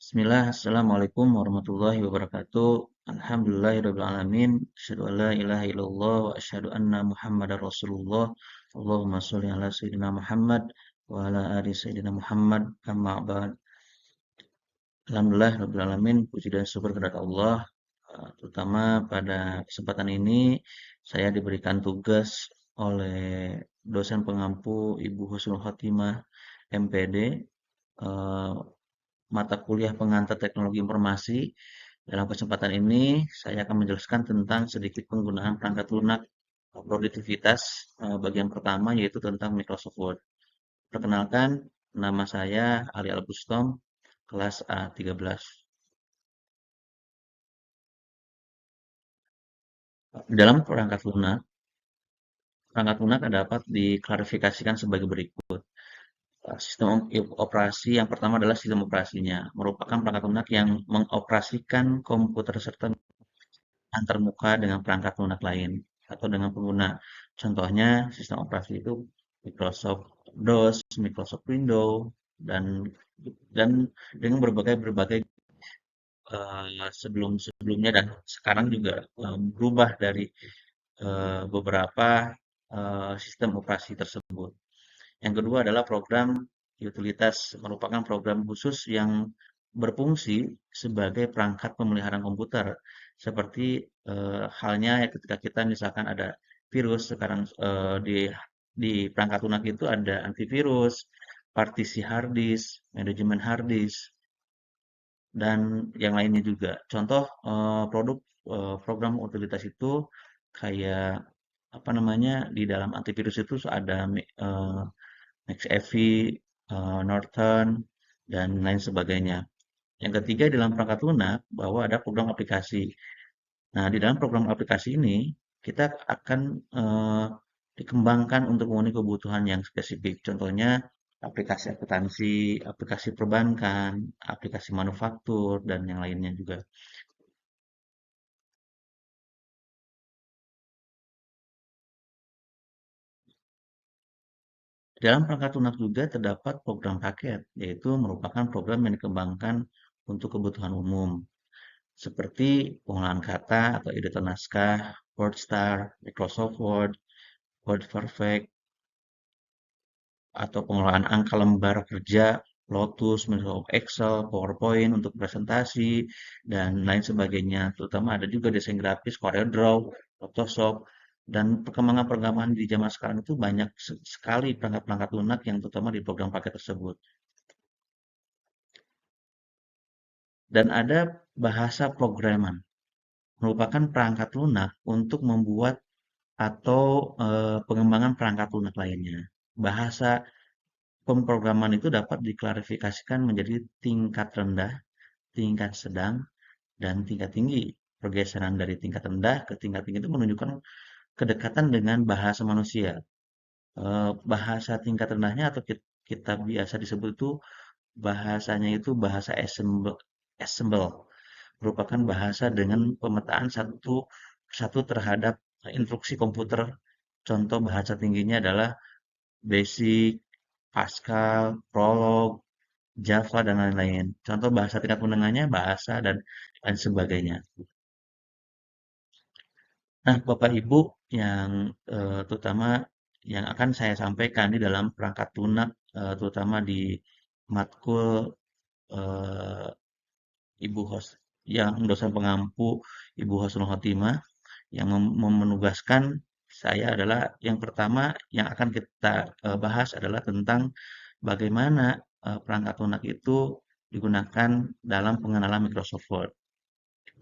Bismillah, Assalamualaikum warahmatullahi wabarakatuh. Alhamdulillahirrahmanirrahim. Asyhadu an la ilaha illallah wa asyhadu anna Muhammadar Rasulullah. Allahumma sholli ala Sayyidina Muhammad wa ala ali Sayyidina Muhammad. Amma ba'd. Alhamdulillah rabbil alamin, puji dan syukur kepada Allah. Terutama pada kesempatan ini saya diberikan tugas oleh dosen pengampu Ibu Husnul Khotimah MPD, eh, mata kuliah pengantar teknologi informasi. Dalam kesempatan ini, saya akan menjelaskan tentang sedikit penggunaan perangkat lunak produktivitas bagian pertama yaitu tentang Microsoft Word. Perkenalkan, nama saya Ali Albustom, kelas A13. Dalam perangkat lunak dapat diklarifikasikan sebagai berikut. Sistem operasi yang pertama adalah sistem operasinya, merupakan perangkat lunak yang mengoperasikan komputer serta antarmuka dengan perangkat lunak lain atau dengan pengguna. Contohnya sistem operasi itu Microsoft DOS, Microsoft Windows, dan dan dengan berbagai berbagai sebelumnya dan sekarang juga berubah dari beberapa sistem operasi tersebut. Yang kedua adalah program utilitas, merupakan program khusus yang berfungsi sebagai perangkat pemeliharaan komputer. Seperti halnya ya ketika kita misalkan ada virus sekarang di perangkat lunak itu ada antivirus, partisi hard disk, manajemen hard disk, dan yang lainnya juga. Contoh produk program utilitas itu kayak apa namanya di dalam antivirus itu ada McAfee, Norton, dan lain sebagainya. Yang ketiga dalam perangkat lunak bahwa ada program aplikasi. Nah, di dalam program aplikasi ini kita akan dikembangkan untuk memenuhi kebutuhan yang spesifik. Contohnya aplikasi akuntansi, aplikasi perbankan, aplikasi manufaktur, dan yang lainnya juga. Dalam perangkat lunak juga terdapat program paket, yaitu merupakan program yang dikembangkan untuk kebutuhan umum, seperti pengolahan kata atau editor naskah, WordStar, Microsoft Word, Word Perfect, atau pengolahan angka lembar kerja, Lotus, Microsoft Excel, PowerPoint untuk presentasi, dan lain sebagainya. Terutama ada juga desain grafis, CorelDRAW, Photoshop, dan perkembangan perkembangan di zaman sekarang itu banyak sekali perangkat-perangkat lunak yang terutama di program paket tersebut. Dan ada bahasa programan, merupakan perangkat lunak untuk membuat atau pengembangan perangkat lunak lainnya. Bahasa pemrograman itu dapat diklarifikasikan menjadi tingkat rendah, tingkat sedang, dan tingkat tinggi. Pergeseran dari tingkat rendah ke tingkat tinggi itu menunjukkan kedekatan dengan bahasa manusia. Bahasa tingkat rendahnya atau kita biasa disebut itu bahasanya itu bahasa assemble, merupakan bahasa dengan pemetaan satu satu terhadap instruksi komputer. Contoh bahasa tingginya adalah Basic, Pascal, Prolog, Java, dan lain-lain. Contoh bahasa tingkat menengahnya bahasa dan lain sebagainya. Nah, Bapak Ibu yang terutama yang akan saya sampaikan di dalam perangkat lunak, terutama di matkul eh, Ibu host yang dosen pengampu Ibu Husnul Khotimah yang menugaskan saya adalah yang pertama yang akan kita bahas adalah tentang bagaimana perangkat lunak itu digunakan dalam pengenalan Microsoft Word.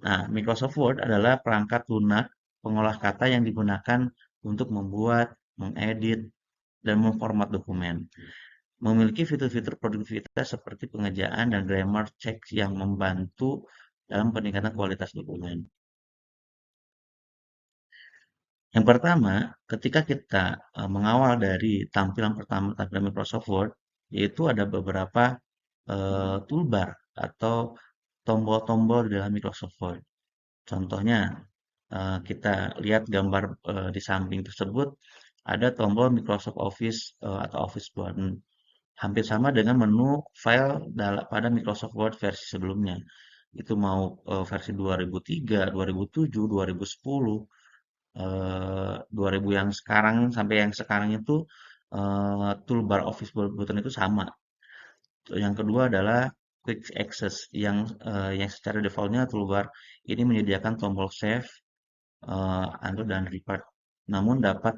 Nah, Microsoft Word adalah perangkat lunak pengolah kata yang digunakan untuk membuat, mengedit, dan memformat dokumen. Memiliki fitur-fitur produktivitas seperti pengejaan dan grammar check yang membantu dalam peningkatan kualitas dokumen. Yang pertama, ketika kita mengawal dari tampilan pertama tampilan Microsoft Word, yaitu ada beberapa toolbar atau tombol-tombol di dalam Microsoft Word. Contohnya, kita lihat gambar di samping tersebut ada tombol Microsoft Office atau Office button. hampir sama dengan menu file pada Microsoft Word versi sebelumnya. Itu mau versi 2003, 2007, 2010, 2000 yang sekarang sampai yang sekarang itu toolbar Office button itu sama. Yang kedua adalah Quick Access yang secara defaultnya toolbar ini menyediakan tombol save, undo dan restart. Namun dapat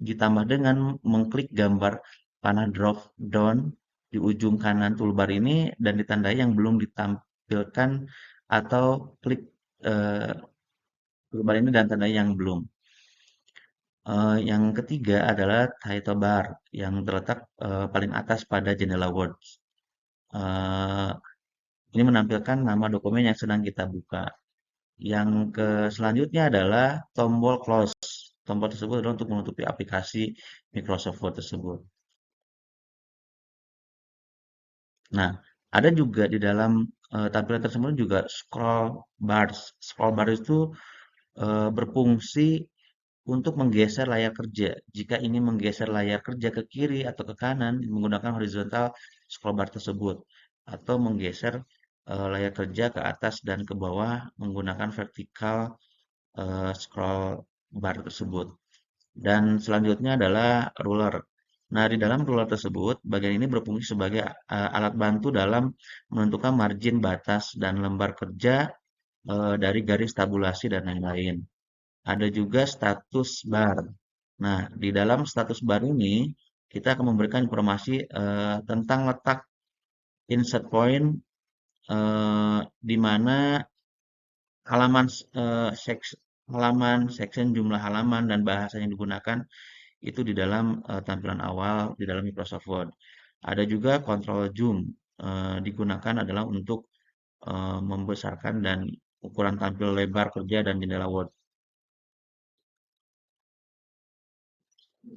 ditambah dengan mengklik gambar panah drop down di ujung kanan toolbar ini dan ditandai yang belum ditampilkan atau klik eh, toolbar ini dan tandai yang belum. Yang ketiga adalah title bar yang terletak paling atas pada jendela Word. Eh, ini menampilkan nama dokumen yang sedang kita buka. Yang selanjutnya adalah tombol close. Tombol tersebut adalah untuk menutupi aplikasi Microsoft Word tersebut. Nah, ada juga di dalam tampilan tersebut juga scroll bars. Scroll bar itu berfungsi untuk menggeser layar kerja. Jika ingin menggeser layar kerja ke kiri atau ke kanan menggunakan horizontal scroll bar tersebut, atau menggeser layar kerja ke atas dan ke bawah menggunakan vertikal scroll bar tersebut. Dan selanjutnya adalah ruler. Nah, di dalam ruler tersebut, bagian ini berfungsi sebagai alat bantu dalam menentukan margin batas dan lembar kerja dari garis tabulasi dan lain-lain. Ada juga status bar. Nah, di dalam status bar ini kita akan memberikan informasi tentang letak insert point di mana halaman halaman, section, jumlah halaman dan bahasa yang digunakan itu di dalam tampilan awal di dalam Microsoft Word. Ada juga control zoom digunakan adalah untuk membesarkan dan ukuran tampil lebar kerja dan jendela Word.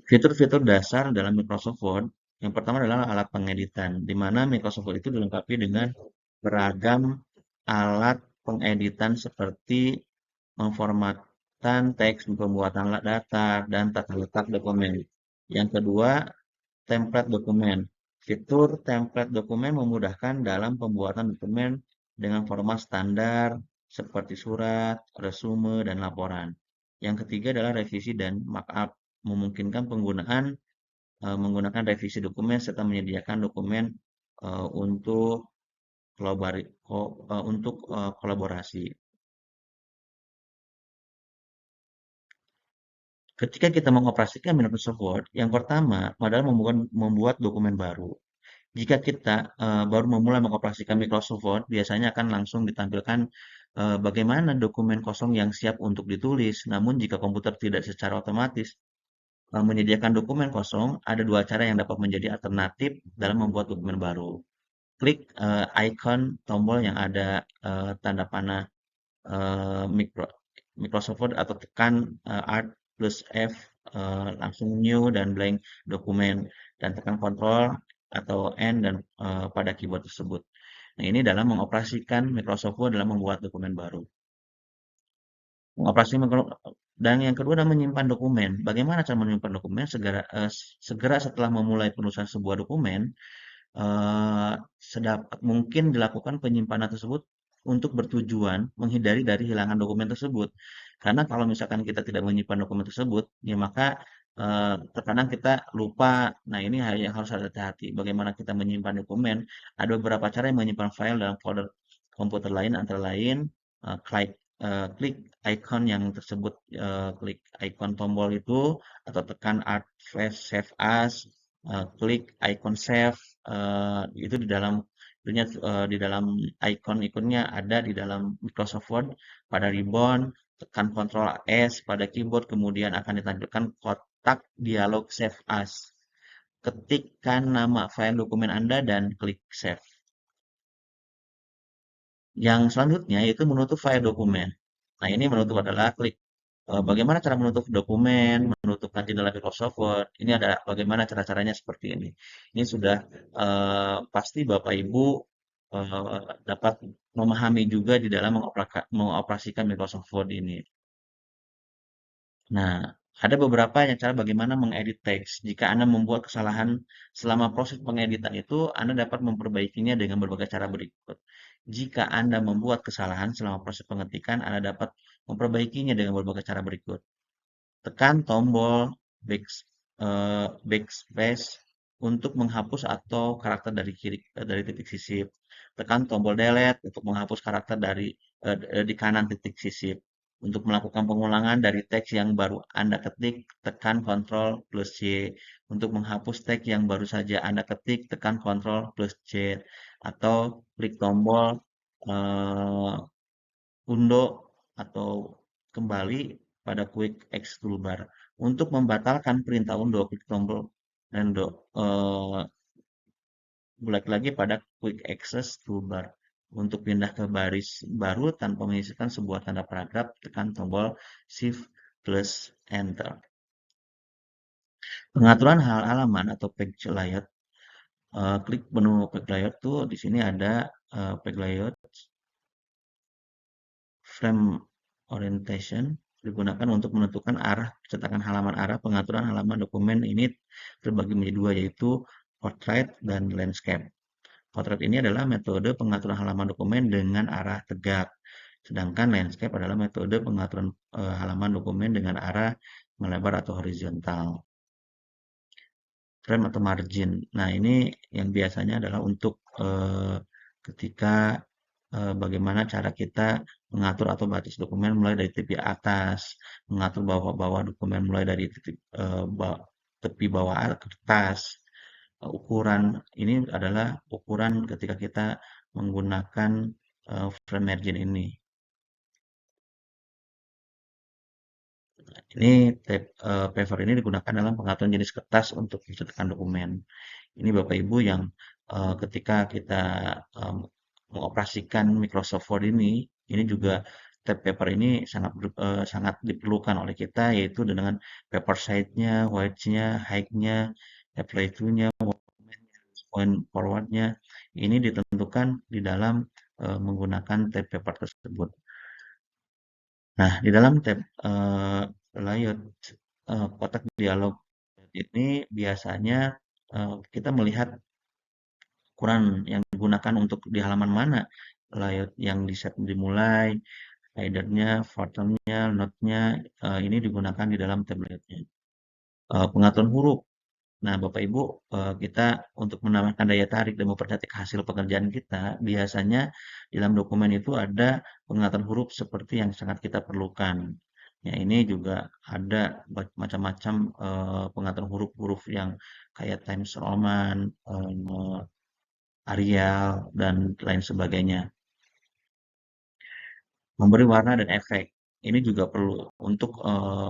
Fitur-fitur dasar dalam Microsoft Word, yang pertama adalah alat pengeditan, di mana Microsoft Word itu dilengkapi dengan beragam alat pengeditan seperti pemformatan teks, pembuatan data, dan tata letak dokumen. Yang kedua, template dokumen. Fitur template dokumen memudahkan dalam pembuatan dokumen dengan format standar seperti surat, resume, dan laporan. Yang ketiga adalah revisi dan markup, memungkinkan penggunaan menggunakan revisi dokumen serta menyediakan dokumen untuk kolaborasi. Ketika kita mengoperasikan Microsoft Word, yang pertama adalah membuat dokumen baru. Jika kita baru memulai mengoperasikan Microsoft Word, biasanya akan langsung ditampilkan bagaimana dokumen kosong yang siap untuk ditulis. Namun jika komputer tidak secara otomatis menyediakan dokumen kosong, ada dua cara yang dapat menjadi alternatif dalam membuat dokumen baru. Klik icon tombol yang ada tanda panah Microsoft Word atau tekan Alt plus F langsung new dan blank dokumen dan tekan Ctrl atau N dan pada keyboard tersebut. Nah, ini dalam mengoperasikan Microsoft Word dalam membuat dokumen baru. Mengoperasi dan yang kedua adalah menyimpan dokumen. Bagaimana cara menyimpan dokumen? Segera setelah memulai penulisan sebuah dokumen, sedapat mungkin dilakukan penyimpanan tersebut untuk bertujuan menghindari dari hilangan dokumen tersebut. Karena kalau misalkan kita tidak menyimpan dokumen tersebut, ya maka terkadang kita lupa. Nah, ini yang harus hati-hati. Bagaimana kita menyimpan dokumen? Ada beberapa cara yang menyimpan file dalam folder komputer lain, antara lain klik icon yang tersebut, klik icon tombol itu atau tekan Alt Save As, klik icon save itu di dalam di dalam icon-iconnya ada di dalam Microsoft Word pada ribbon, tekan Ctrl S pada keyboard, kemudian akan ditampilkan kotak dialog Save As. Ketikkan nama file dokumen Anda dan klik Save. Yang selanjutnya yaitu menutup file dokumen. Nah, ini menutup adalah klik bagaimana cara menutup dokumen, menutupkan jendela Microsoft Word. Ini ada bagaimana cara-caranya seperti ini. Ini sudah pasti Bapak Ibu dapat memahami juga di dalam mengoperasikan Microsoft Word ini. Nah, Ada beberapa yang cara bagaimana mengedit teks. Jika Anda membuat kesalahan selama proses pengeditan itu, Anda dapat memperbaikinya dengan berbagai cara berikut. Jika Anda membuat kesalahan selama proses pengetikan, Anda dapat memperbaikinya dengan berbagai cara berikut. Tekan tombol backspace untuk menghapus atau karakter dari kiri dari titik sisip. Tekan tombol delete untuk menghapus karakter di kanan titik sisip. Untuk melakukan pengulangan dari teks yang baru Anda ketik, tekan Ctrl plus C. Untuk menghapus teks yang baru saja Anda ketik, tekan Ctrl plus C. Atau klik tombol eh, undo atau kembali pada Quick X Toolbar. Untuk membatalkan perintah undo, klik tombol undo. Balik lagi pada Quick Access Toolbar. Untuk pindah ke baris baru tanpa mengisikan sebuah tanda paragraf, tekan tombol Shift plus Enter. Pengaturan halaman atau page layout. Klik menu page layout tuh di sini ada page layout. Frame orientation digunakan untuk menentukan arah cetakan halaman. Arah pengaturan halaman dokumen ini terbagi menjadi dua, yaitu portrait dan landscape. Portrait ini adalah metode pengaturan halaman dokumen dengan arah tegak, sedangkan landscape adalah metode pengaturan halaman dokumen dengan arah melebar atau horizontal. Frame atau margin. Nah, ini yang biasanya adalah untuk ketika bagaimana cara kita mengatur atau batas dokumen mulai dari tepi atas, mengatur bawah-bawah dokumen mulai dari tepi bawah kertas. Ukuran ini adalah ukuran ketika kita menggunakan frame margin ini. Ini paper ini digunakan dalam pengaturan jenis kertas untuk cetakan dokumen. Ini Bapak Ibu yang ketika kita em, mengoperasikan Microsoft Word ini juga tab paper ini sangat diperlukan oleh kita, yaitu dengan paper size-nya, width-nya, height-nya, apply to-nya, point forward-nya. Ini ditentukan di dalam menggunakan tab paper tersebut. Nah, di dalam tab layout kotak dialog ini biasanya kita melihat ukuran yang digunakan untuk di halaman mana, layout yang di set dimulai, header-nya, footer-nya, note-nya, ini digunakan di dalam tab layout-nya. Pengaturan huruf. Nah, Bapak Ibu, kita untuk menambahkan daya tarik dan mempercantik hasil pekerjaan kita, biasanya di dalam dokumen itu ada pengaturan huruf seperti yang sangat kita perlukan. Ya, ini juga ada macam-macam pengaturan huruf-huruf yang kayak Times Roman, Arial, dan lain sebagainya. Memberi warna dan efek. Ini juga perlu untuk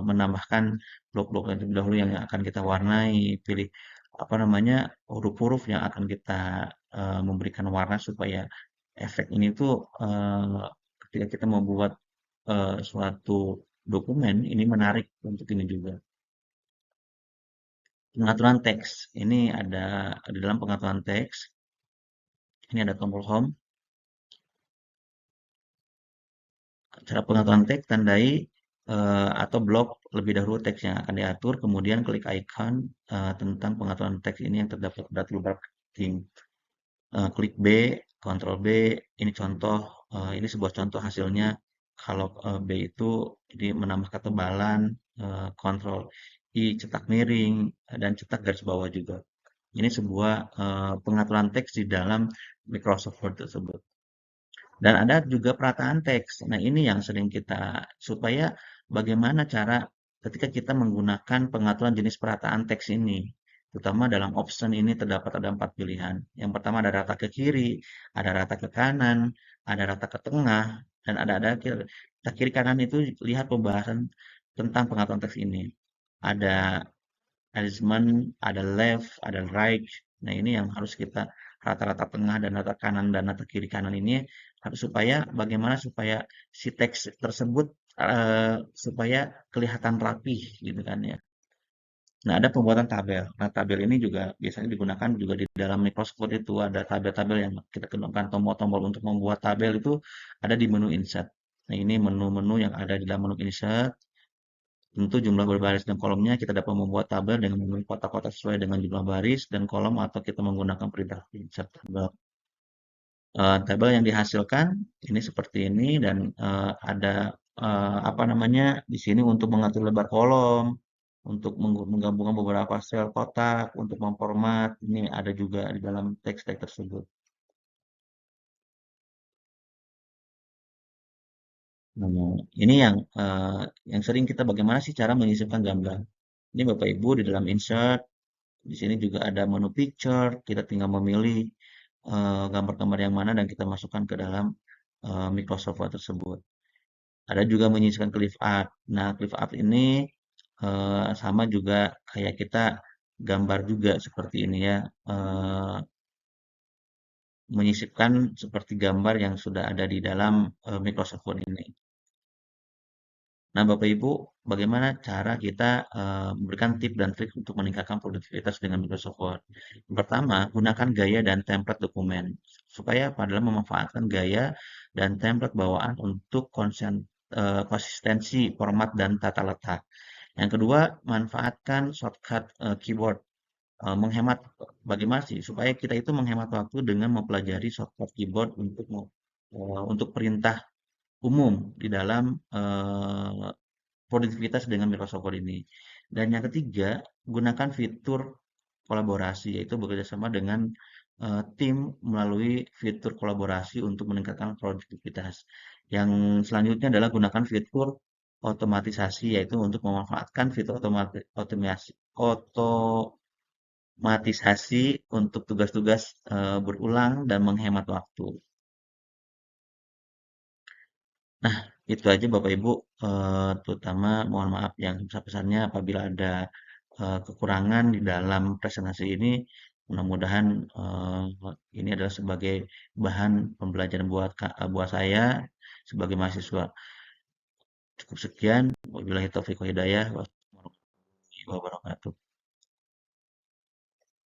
menambahkan blok-blok terlebih dahulu yang akan kita warnai, pilih apa namanya huruf-huruf yang akan kita memberikan warna supaya efek ini tuh ketika kita membuat suatu dokumen ini menarik untuk ini juga. Pengaturan teks ini ada di dalam pengaturan teks. Ini ada tombol home. Cara pengaturan teks tandai atau blok lebih dahulu teks yang akan diatur, kemudian klik icon tentang pengaturan teks ini yang terdapat pada toolbar ketik. Klik B, Ctrl B, ini contoh, ini sebuah contoh hasilnya. Kalau B itu ini menambah ketebalan, Ctrl I cetak miring, dan cetak garis bawah juga. Ini sebuah pengaturan teks di dalam Microsoft Word tersebut. Dan ada juga perataan teks. Nah, ini yang sering kita, supaya bagaimana cara ketika kita menggunakan pengaturan jenis perataan teks ini. Terutama dalam option ini terdapat ada 4 pilihan. Yang pertama ada rata ke kiri, ada rata ke kanan, ada rata ke tengah, dan ada kiri. Kiri kanan itu lihat pembahasan tentang pengaturan teks ini. Ada alignment, ada left, ada right. Nah, ini yang harus kita rata-rata tengah dan rata kanan dan rata kiri kanan ini harus supaya bagaimana supaya si teks tersebut supaya kelihatan rapih gitu kan ya. Nah, ada pembuatan tabel. Nah, tabel ini juga biasanya digunakan juga di dalam Microsoft Word itu ada tabel-tabel yang kita gunakan tombol-tombol untuk membuat tabel itu ada di menu insert. Nah, ini menu-menu yang ada di dalam menu insert. Tentu jumlah berbaris dan kolomnya kita dapat membuat tabel dengan memilih kotak-kotak sesuai dengan jumlah baris dan kolom atau kita menggunakan perintah insert tabel. Tabel yang dihasilkan ini seperti ini dan ada apa namanya di sini untuk mengatur lebar kolom, untuk menggabungkan beberapa sel kotak, untuk memformat, ini ada juga di dalam teks-teks tersebut. Nah, ini yang sering kita bagaimana sih cara menyisipkan gambar. Ini Bapak Ibu di dalam insert, di sini juga ada menu picture, kita tinggal memilih gambar-gambar yang mana dan kita masukkan ke dalam Microsoft Word tersebut. Ada juga menyisipkan clip art. Nah, clip art ini sama juga kayak kita gambar juga seperti ini ya, menyisipkan seperti gambar yang sudah ada di dalam Microsoft Word ini. Nah, Bapak Ibu, bagaimana cara kita memberikan tips dan trik untuk meningkatkan produktivitas dengan Microsoft Word? Yang pertama, gunakan gaya dan template dokumen. Supaya apa? Adalah memanfaatkan gaya dan template bawaan untuk konsistensi format dan tata letak. Yang kedua, manfaatkan shortcut keyboard. Menghemat bagaimana sih? Supaya kita itu menghemat waktu dengan mempelajari shortcut keyboard untuk perintah umum di dalam produktivitas dengan Microsoft Word ini. Dan yang ketiga, gunakan fitur kolaborasi, yaitu bekerjasama dengan tim melalui fitur kolaborasi untuk meningkatkan produktivitas. Yang selanjutnya adalah gunakan fitur otomatisasi, yaitu untuk memanfaatkan fitur otomatisasi untuk tugas-tugas berulang dan menghemat waktu. Nah, itu aja Bapak Ibu, terutama mohon maaf yang sebesar-besarnya apabila ada kekurangan di dalam presentasi ini. Mudah-mudahan ini adalah sebagai bahan pembelajaran buat saya sebagai mahasiswa. Cukup sekian. Wabillahi taufiq wal hidayah. Wassalamualaikum warahmatullahi wabarakatuh.